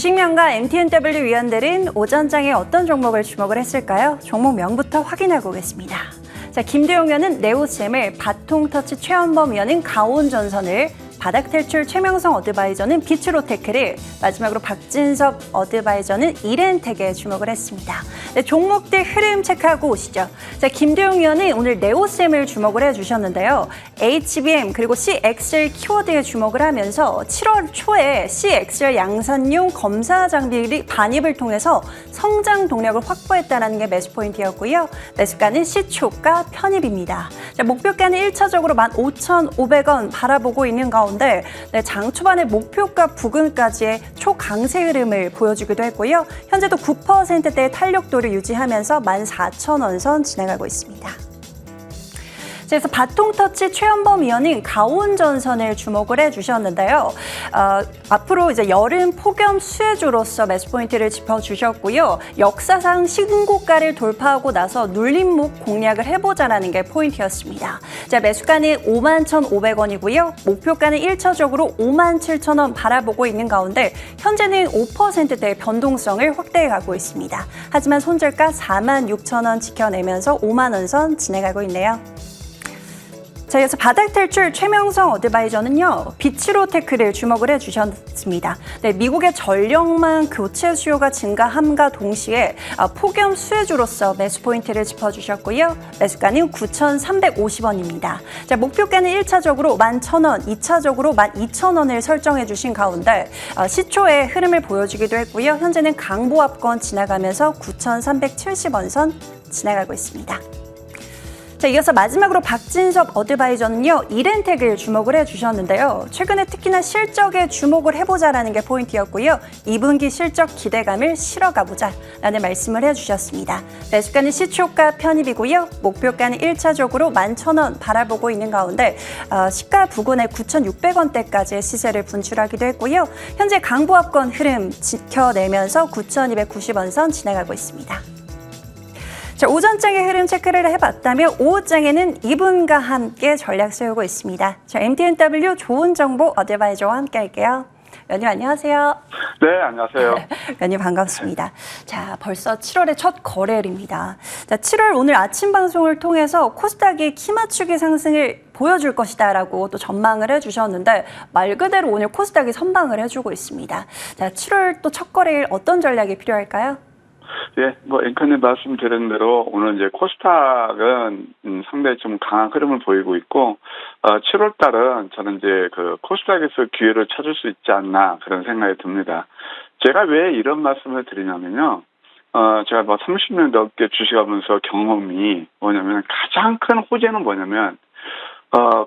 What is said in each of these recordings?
주식명가 MTNW 위원들은 오전장에 어떤 종목을 주목을 했을까요? 종목명부터 확인해 보겠습니다. 자, 김대용 위원은 네오셈을, 바통터치 최원범 위원은 가온전선을, 바닥탈출 최명성 어드바이저는 비츠로테크를, 마지막으로 박진섭 어드바이저는 이렌텍에 주목을 했습니다. 네, 종목들 흐름 체크하고 오시죠. 자, 김대용 위원은 오늘 네오셈을 주목을 해주셨는데요. HBM 그리고 CXL 키워드에 주목을 하면서 7월 초에 CXL 양산용 검사 장비 반입을 통해서 성장 동력을 확보했다는 게 매수 포인트였고요. 매수가는 시초가 편입입니다. 자, 목표가는 1차적으로 15,500원 바라보고 있는 가운데 장 초반에 목표가 부근까지의 초강세 흐름을 보여주기도 했고요. 현재도 9%대의 탄력도를 유지하면서 14,000원 선 진행하고 있습니다. 그래서 바통터치 최원범 위원은 가온전선을 주목을 해주셨는데요. 앞으로 이제 여름 폭염 수혜주로서 매수 포인트를 짚어주셨고요. 역사상 신고가를 돌파하고 나서 눌림목 공략을 해보자라는 게 포인트였습니다. 자, 매수가는 51,500원이고요. 목표가는 1차적으로 57,000원 바라보고 있는 가운데 현재는 5%대의 변동성을 확대해 가고 있습니다. 하지만 손절가 46,000원 지켜내면서 5만 원 선 진행하고 있네요. 자, 이어서 바닥탈출 최명성 어드바이저는요, 비츠로테크를 주목을 해주셨습니다. 네, 미국의 전력망 교체 수요가 증가함과 동시에 폭염 수혜주로서 매수 포인트를 짚어주셨고요. 매수가는 9,350원입니다. 자, 목표가는 1차적으로 11,000원, 2차적으로 12,000원을 설정해 주신 가운데 시초의 흐름을 보여주기도 했고요. 현재는 강보합권 지나가면서 9,370원 선 지나가고 있습니다. 자, 이어서 마지막으로 박진섭 어드바이저는요, 이렌텍을 주목을 해주셨는데요. 최근에 특히나 실적에 주목을 해보자라는 게 포인트였고요. 2분기 실적 기대감을 실어가보자라는 말씀을 해주셨습니다. 매수가는 시초가 편입이고요. 목표가는 1차적으로 11,000원 바라보고 있는 가운데 시가 부근에 9,600원대까지의 시세를 분출하기도 했고요. 현재 강보합권 흐름 지켜내면서 9,290원 선 진행하고 있습니다. 자, 오전장의 흐름 체크를 해봤다면 오후장에는 이분과 함께 전략 세우고 있습니다. 자, MTNW 좋은 정보 어드바이저와 함께 할게요. 위원님 안녕하세요. 네, 안녕하세요. 위원님 반갑습니다. 자, 벌써 7월의 첫 거래일입니다. 자, 7월 오늘 아침 방송을 통해서 코스닥이 키 맞추기 상승을 보여줄 것이다라고 또 전망을 해주셨는데 말 그대로 오늘 코스닥이 선방을 해주고 있습니다. 자, 7월 또 첫 거래일 어떤 전략이 필요할까요? 예, 앵커님 말씀드린 대로 오늘 이제 코스닥은 상당히 좀 강한 흐름을 보이고 있고, 7월 달은 저는 이제 그 코스닥에서 기회를 찾을 수 있지 않나 그런 생각이 듭니다. 제가 왜 이런 말씀을 드리냐면요. 제가 30년 넘게 주식하면서 경험이 뭐냐면 가장 큰 호재는 뭐냐면,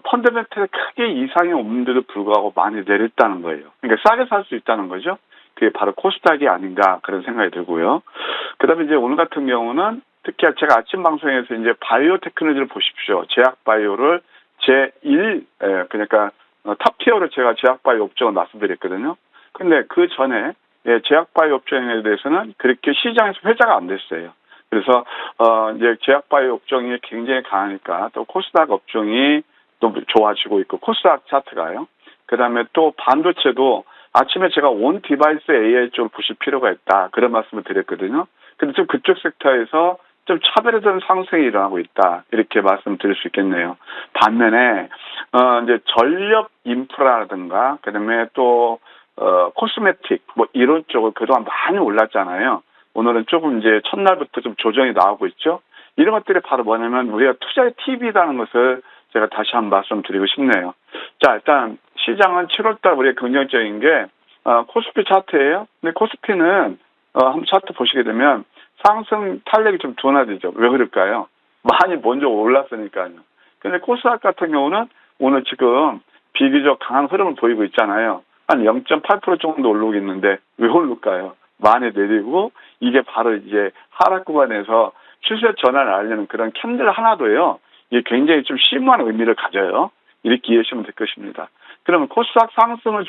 펀더멘털에 크게 이상이 없는데도 불구하고 많이 내렸다는 거예요. 그러니까 싸게 살 수 있다는 거죠. 그게 바로 코스닥이 아닌가 그런 생각이 들고요. 그다음에 이제 오늘 같은 경우는 특히 제가 아침 방송에서 이제 바이오 테크놀로지를 보십시오. 제약 바이오를 제1 그러니까 탑티어로 제가 제약 바이오 업종을 말씀드렸거든요. 근데 그 전에 제약 바이오 업종에 대해서는 그렇게 시장에서 회자가 안 됐어요. 그래서 이제 제약 바이오 업종이 굉장히 강하니까 또 코스닥 업종이 또 좋아지고 있고 코스닥 차트가요. 그다음에 또 반도체도 아침에 제가 온 디바이스 AI 쪽을 보실 필요가 있다. 그런 말씀을 드렸거든요. 근데 좀 그쪽 섹터에서 좀 차별화된 상승이 일어나고 있다. 이렇게 말씀드릴 수 있겠네요. 반면에, 이제 전력 인프라라든가, 그 다음에 또, 코스메틱, 이런 쪽을 그동안 많이 올랐잖아요. 오늘은 조금 이제 첫날부터 좀 조정이 나오고 있죠. 이런 것들이 바로 뭐냐면 우리가 투자의 팁이라는 것을 제가 다시 한번 말씀드리고 싶네요. 자, 일단 시장은 7월달 우리가 긍정적인 게 코스피 차트예요. 근데 코스피는 한번 차트 보시게 되면 상승 탄력이 좀 둔화되죠. 왜 그럴까요? 많이 먼저 올랐으니까요. 근데 코스닥 같은 경우는 오늘 지금 비교적 강한 흐름을 보이고 있잖아요. 한 0.8% 정도 오르고 있는데 왜 오를까요? 많이 내리고 이게 바로 이제 하락 구간에서 추세 전환을 알리는 그런 캔들 하나도요. 이게 굉장히 좀 심오한 의미를 가져요. 이렇게 이해하시면 될 것입니다. 그러면 코스닥 상승을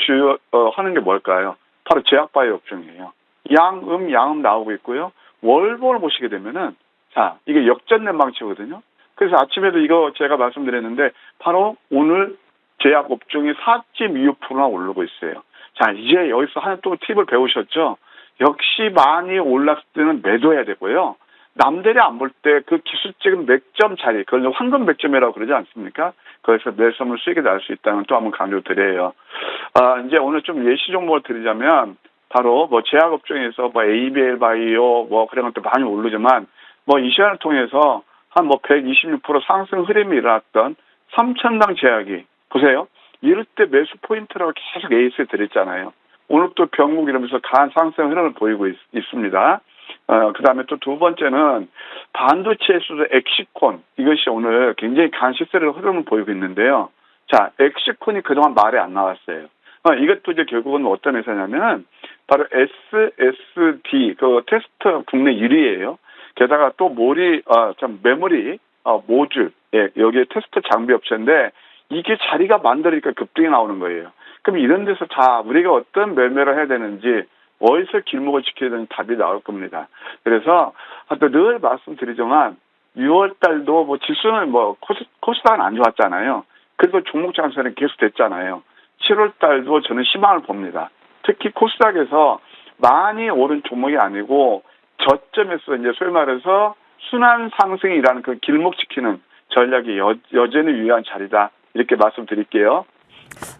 하는 게 뭘까요? 바로 제약바이오 업종이에요. 양음 나오고 있고요. 월봉을 보시게 되면은, 자, 이게 역전된 방치거든요. 그래서 아침에도 이거 제가 말씀드렸는데, 바로 오늘 제약 업종이 4.25%나 오르고 있어요. 자, 이제 여기서 하나 또 팁을 배우셨죠? 역시 많이 올랐을 때는 매도해야 되고요. 남들이 안 볼 때 그 기술적인 맥점 자리, 그걸 황금 맥점이라고 그러지 않습니까? 거기서 매수하면 수익이 날 수 있다는 또 한번 강조드려요. 이제 오늘 좀 예시 종목을 드리자면, 바로 뭐 제약업종에서 뭐 ABL 바이오 뭐 그런 것도 많이 오르지만, 뭐 이 시간을 통해서 한 뭐 126% 상승 흐름이 일어났던 삼천당 제약이, 보세요. 이럴 때 매수 포인트라고 계속 에이스 드렸잖아요. 오늘 또 병국 이러면서 강한 상승 흐름을 보이고 있습니다. 그 다음에 또 두 번째는 반도체에서도 엑시콘, 이것이 오늘 굉장히 강한 시세를 흐름을 보이고 있는데요. 자, 엑시콘이 그동안 말이 안 나왔어요. 이것도 이제 결국은 어떤 회사냐면 바로 SSD, 그 테스트 국내 1위예요. 게다가 또 메모리, 모듈, 예, 여기에 테스트 장비 업체인데 이게 자리가 만들어니까 급등이 나오는 거예요. 그럼 이런 데서 우리가 어떤 매매를 해야 되는지, 어디서 길목을 지켜야 되는지 답이 나올 겁니다. 그래서 또 늘 말씀드리지만 6월 달도 뭐 지수는 뭐 코스닥은 안 좋았잖아요. 그래도 종목 장세는 계속 됐잖아요. 7월 달도 저는 희망을 봅니다. 특히 코스닥에서 많이 오른 종목이 아니고 저점에서 이제 소위 말해서 순환 상승이라는 그 길목 지키는 전략이 여전히 유효한 자리다. 이렇게 말씀드릴게요.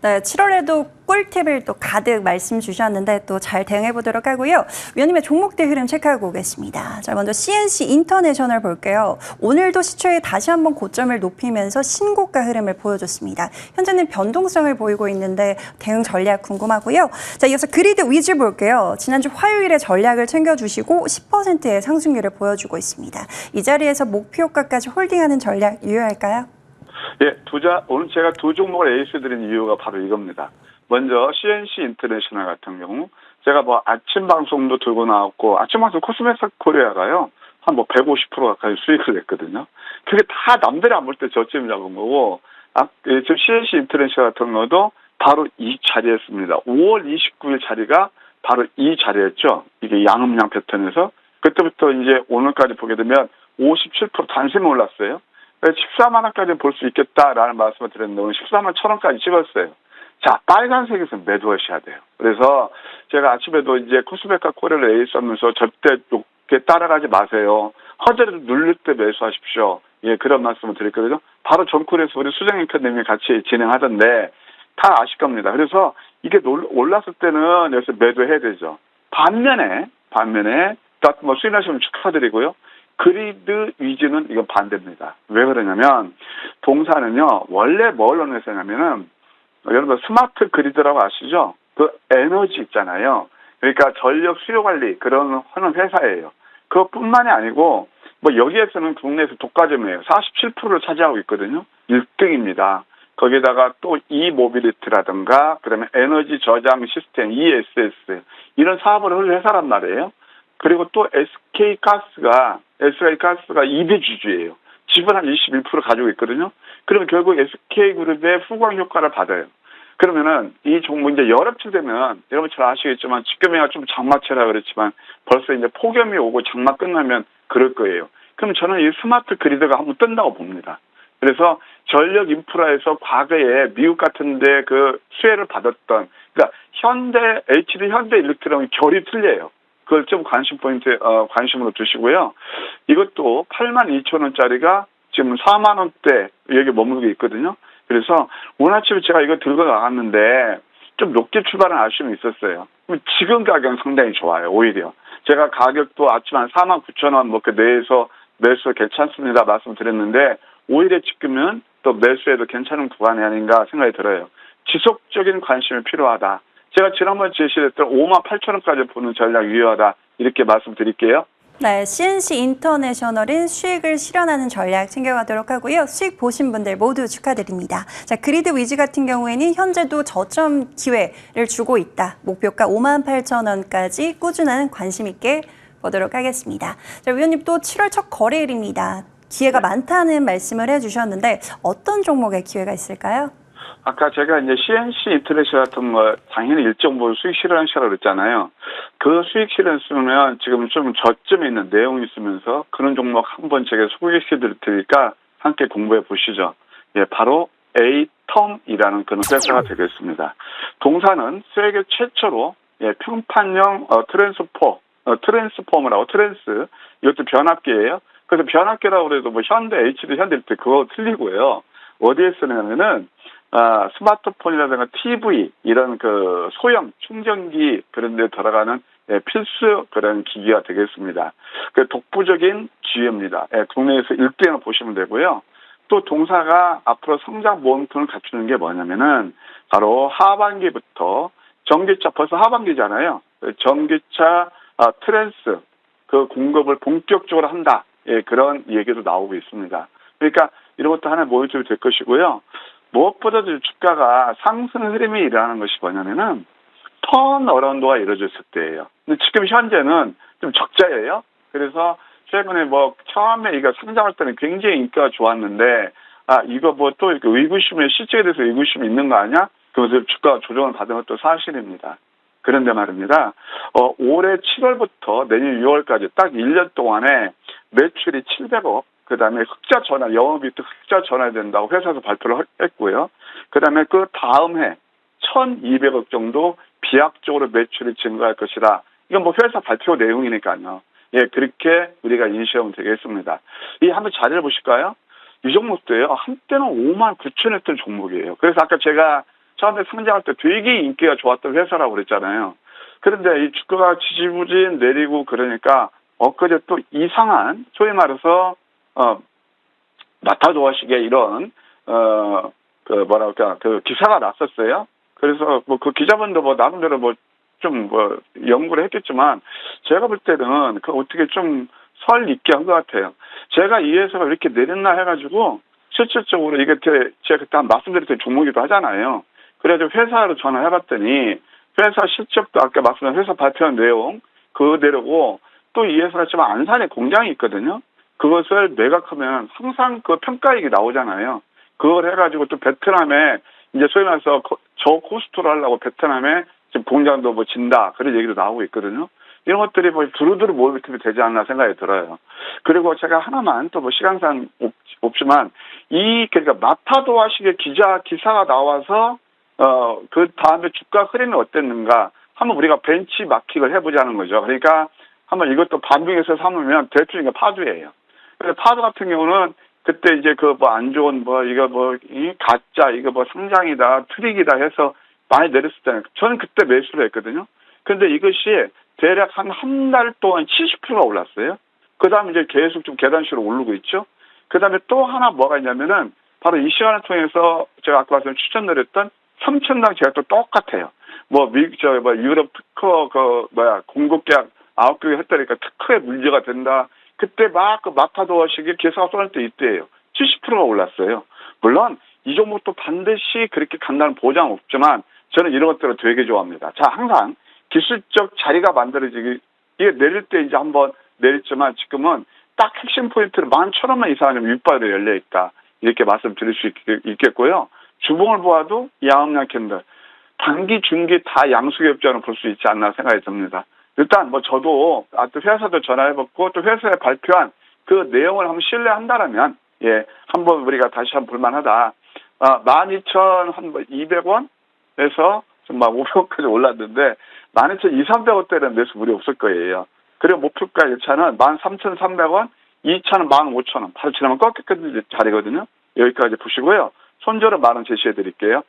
네, 7월에도 꿀팁을 또 가득 말씀 주셨는데 또 잘 대응해 보도록 하고요. 위원님의 종목들 흐름 체크하고 오겠습니다. 자, 먼저 CNC 인터내셔널 볼게요. 오늘도 시초에 다시 한번 고점을 높이면서 신고가 흐름을 보여줬습니다. 현재는 변동성을 보이고 있는데 대응 전략 궁금하고요. 자, 이어서 그리드 위즈 볼게요. 지난주 화요일에 전략을 챙겨주시고 10%의 상승률을 보여주고 있습니다. 이 자리에서 목표가까지 홀딩하는 전략 유효할까요? 예, 오늘 제가 두 종목을 에이스 드린 이유가 바로 이겁니다. 먼저 CNC 인터내셔널 같은 경우 제가 뭐 아침 방송도 들고 나왔고, 아침 방송 코스메틱 코리아가요 한 뭐 150% 가까이 수익을 냈거든요. 그게 다 남들이 안 볼 때 저점이 잡은 거고, 지금 CNC 인터내셔널 같은 경우도 바로 이 자리였습니다. 5월 29일 자리가 바로 이 자리였죠. 이게 양음양 패턴에서 그때부터 이제 오늘까지 보게 되면 57% 단숨에 올랐어요. 14만 원까지 볼 수 있겠다라는 말씀을 드렸는데 오늘 14만 1,000원까지 찍었어요. 자, 빨간색에서 매도하셔야 돼요. 그래서 제가 아침에도 이제 코스메카 코리아를 에이스 하면서 절대 높게 따라가지 마세요. 허저를 누를 때 매수하십시오. 예, 그런 말씀을 드렸거든요. 바로 전콜에서 우리 수정 앵커님이 같이 진행하던데 다 아실 겁니다. 그래서 이게 올랐을 때는 여기서 매도해야 되죠. 반면에 뭐 수익나시면 축하드리고요. 그리드 위즈는 이건 반대입니다. 왜 그러냐면 동사는요 원래 뭘 하는 회사냐면은 여러분 스마트 그리드라고 아시죠? 그 에너지 있잖아요. 그러니까 전력 수요 관리 그런 하는 회사예요. 그것뿐만이 아니고 뭐 여기에서는 국내에서 독과점이에요. 47%를 차지하고 있거든요. 1등입니다. 거기다가 또 이모빌리티라든가 그다음에 에너지 저장 시스템 ESS 이런 사업을 하는 회사란 말이에요. 그리고 또 SK가스가 2대 주주예요. 지분 한 21% 가지고 있거든요. 그러면 결국 SK그룹의 후광 효과를 받아요. 그러면은 이 종목 이제 열흘쯤 되면 여러분 잘 아시겠지만 지금이야 좀 장마철이라 그랬지만 벌써 이제 폭염이 오고 장마 끝나면 그럴 거예요. 그럼 저는 이 스마트 그리드가 한번 뜬다고 봅니다. 그래서 전력 인프라에서 과거에 미국 같은데 그 수혜를 받았던, 그러니까 HD 현대 일렉트론이 결이 틀려요. 그걸 좀 관심으로 두시고요. 이것도 82,000원짜리가 지금 4만 원대 여기 머물고 있거든요. 그래서 오늘 아침에 제가 이거 들고 나갔는데 좀 높게 출발한 아쉬움이 있었어요. 지금 가격은 상당히 좋아요. 오히려 제가 가격도 아침 한 49,000원 뭐 그 내에서 매수 괜찮습니다 말씀드렸는데 오히려 지금은 또 매수해도 괜찮은 구간이 아닌가 생각이 들어요. 지속적인 관심이 필요하다. 제가 지난번에 제시했던 58,000원까지 보는 전략 유효하다. 이렇게 말씀드릴게요. 네, CNC 인터내셔널은 수익을 실현하는 전략 챙겨가도록 하고요. 수익 보신 분들 모두 축하드립니다. 자, 그리드 위즈 같은 경우에는 현재도 저점 기회를 주고 있다. 목표가 58,000원까지 꾸준한 관심 있게 보도록 하겠습니다. 자, 위원님 또 7월 첫 거래일입니다. 기회가 많다는 말씀을 해주셨는데 어떤 종목에 기회가 있을까요? 아까 제가 이제 CNC 인터내셔널 같은 거 당연히 일정 부분 수익 실현시라고 그랬잖아요. 그 수익 실현 쓰면 지금 좀 저점에 있는 내용이 있으면서 그런 종목 한번 제가 소개시켜 드릴 테니까 함께 공부해 보시죠. 예, 바로 A텀이라는 그런 회사가 되겠습니다. 동사는 세계 최초로 평판형 트랜스포머라고 트랜스 이것도 변압기예요. 그래서 변압기라고 그래도 뭐 현대 HD 현대 때 그거 틀리고요. 어디에 쓰냐면은 스마트폰이라든가 TV 이런 그 소형 충전기 그런 데 들어가는 필수 그런 기기가 되겠습니다. 그 독보적인 기회입니다. 국내에서 1등을 보시면 되고요. 또 동사가 앞으로 성장 모멘텀을 갖추는 게 뭐냐면은 바로 하반기부터 전기차 벌써 하반기잖아요. 전기차 트랜스 그 공급을 본격적으로 한다. 그런 얘기도 나오고 있습니다. 그러니까 이런 것도 하나의 모멘텀이 될 것이고요. 무엇보다도 주가가 상승 흐름이 일어나는 것이 뭐냐면은 턴어라운드가 이루어졌을 때예요. 근데 지금 현재는 좀 적자예요. 그래서 최근에 뭐 처음에 이거 상장할 때는 굉장히 인기가 좋았는데 이거 뭐 또 의구심에 실제에 대해서 의구심이 있는 거 아니야? 그래서 주가 조정을 받은 것도 사실입니다. 그런데 말입니다. 올해 7월부터 내년 6월까지 딱 1년 동안에 매출이 700억, 그 다음에 흑자 전환, 영업이익도 흑자 전환된다고 회사에서 발표를 했고요. 그 다음에 그 다음 해 1,200억 정도 비약적으로 매출이 증가할 것이다. 이건 뭐 회사 발표 내용이니까요. 그렇게 우리가 인식하면 되겠습니다. 이 한번 자리를 보실까요? 이 종목도요. 한때는 59,000원 종목이에요. 그래서 아까 제가 처음에 상장할 때 되게 인기가 좋았던 회사라고 그랬잖아요. 그런데 이 주가가 지지부진 내리고 그러니까 엊그제 또 이상한 소위 말해서 마타도어식의 이런 그 기사가 났었어요. 그래서 뭐 그 기자분도 뭐 나름대로 뭐 좀 연구를 했겠지만 제가 볼 때는 그 어떻게 좀 설 있게 한 것 같아요. 제가 이 회사가 이렇게 내렸나 해가지고 실질적으로 이게 제가 그때 말씀드렸던 종목이기도 하잖아요. 그래가지고 회사로 전화해봤더니 회사 실적도 아까 말씀드린 회사 발표한 내용 그대로고 또 이 회사가 지금 안산에 공장이 있거든요. 그것을 매각하면 항상 그 평가액이 나오잖아요. 그걸 해가지고 또 베트남에 이제 소위 말해서 저코스트로 하려고 베트남에 지금 공장도 뭐 진다 그런 얘기도 나오고 있거든요. 이런 것들이 뭐 두루두루 모멘텀이 되지 않나 생각이 들어요. 그리고 제가 하나만 또 뭐 시간상 없지만 그러니까 마타도어식의 기사가 나와서 그 다음에 주가 흐름이 어땠는가 한번 우리가 벤치마킹을 해보자는 거죠. 그러니까 한번 이것도 반등해서 삼으면 대표적인 게 파도예요. 그래서 파도 같은 경우는 그때 이제 그 뭐 안 좋은 이 가짜 이거 뭐 상장이다 트릭이다 해서 많이 내렸을 때는 저는 그때 매수를 했거든요. 그런데 이것이 대략 한 달 동안 70%가 올랐어요. 그 다음에 이제 계속 좀 계단식으로 오르고 있죠. 그 다음에 또 하나 뭐가 있냐면은 바로 이 시간을 통해서 제가 아까 말씀 추천드렸던 삼천당 제가 또 똑같아요. 유럽 특허 공급 계약 9개 했다니까 특허에 문제가 된다. 그때 막 그 마타도어식의 기사가 쏟을 때 이때예요. 70%가 올랐어요. 물론 이 종목도 반드시 그렇게 간다는 보장 없지만 저는 이런 것들을 되게 좋아합니다. 자, 항상 기술적 자리가 만들어지기 이게 내릴 때 이제 한번 내렸지만 지금은 딱 핵심 포인트를 11,000원만 이상하면 윗바닥에 열려 있다. 이렇게 말씀드릴 수 있겠고요. 주봉을 보아도 양음양 캔들 단기, 중기 다 양수ገብ전을 볼 수 있지 않나 생각이 듭니다. 일단 뭐 저도 또 회사도 전화해봤고 또 회사에 발표한 그 내용을 한번 신뢰한다라면 한번 우리가 다시 한번 볼만하다. 12,200원에서 좀 막 500원까지 올랐는데 12,200~300원대는 매수 무리 없을 거예요. 그리고 목표가 1차는 13,300원, 2차는 15,000원. 바로 지나면 꺾였던 자리거든요. 여기까지 보시고요. 손절은 10,000원 제시해 드릴게요.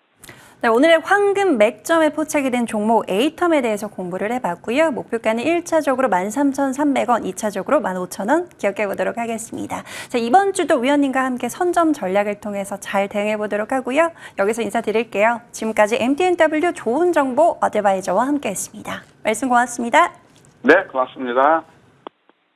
네, 오늘의 황금 맥점에 포착이 된 종목 A텀에 대해서 공부를 해봤고요. 목표가는 1차적으로 13,300원, 2차적으로 15,000원 기억해 보도록 하겠습니다. 자, 이번 주도 위원님과 함께 선점 전략을 통해서 잘 대응해 보도록 하고요. 여기서 인사드릴게요. 지금까지 MTNW 좋은 정보 어드바이저와 함께했습니다. 말씀 고맙습니다. 네, 고맙습니다.